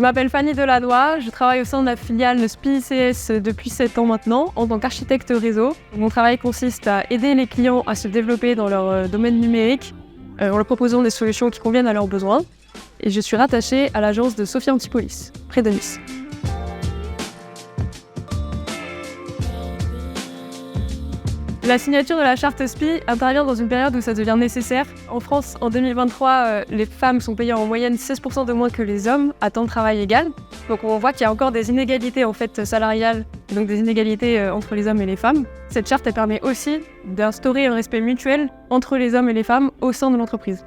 Je m'appelle Fanny Delannoy, je travaille au sein de la filiale SPI ICS depuis 7 ans maintenant en tant qu'architecte réseau. Mon travail consiste à aider les clients à se développer dans leur domaine numérique en leur proposant des solutions qui conviennent à leurs besoins. Et je suis rattachée à l'agence de Sophia Antipolis, près de Nice. La signature de la charte SPI intervient dans une période où ça devient nécessaire. En France, en 2023, les femmes sont payées en moyenne 16% de moins que les hommes à temps de travail égal. Donc on voit qu'il y a encore des inégalités salariales, donc des inégalités entre les hommes et les femmes. Cette charte elle permet aussi d'instaurer un respect mutuel entre les hommes et les femmes au sein de l'entreprise.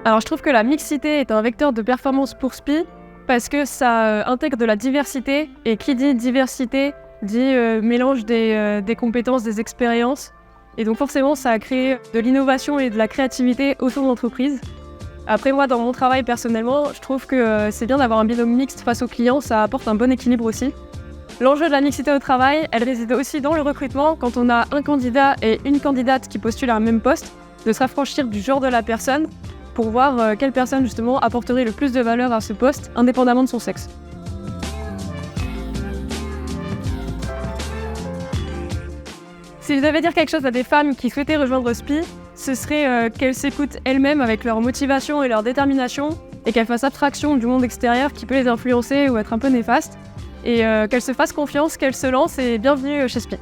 Alors je trouve que la mixité est un vecteur de performance pour SPI, parce que ça intègre de la diversité, et qui dit diversité dit mélange des compétences, des expériences. Et donc forcément, ça a créé de l'innovation et de la créativité au sein de l'entreprise. Après moi, dans mon travail personnellement, je trouve que c'est bien d'avoir un binôme mixte face aux clients, ça apporte un bon équilibre aussi. L'enjeu de la mixité au travail, elle réside aussi dans le recrutement, quand on a un candidat et une candidate qui postulent à un même poste, de se raffranchir du genre de la personne, pour voir quelle personne justement apporterait le plus de valeur à ce poste, indépendamment de son sexe. Si je devais dire quelque chose à des femmes qui souhaitaient rejoindre SPI, ce serait qu'elles s'écoutent elles-mêmes avec leur motivation et leur détermination, et qu'elles fassent abstraction du monde extérieur qui peut les influencer ou être un peu néfaste, et qu'elles se fassent confiance, qu'elles se lancent, et bienvenue chez SPI.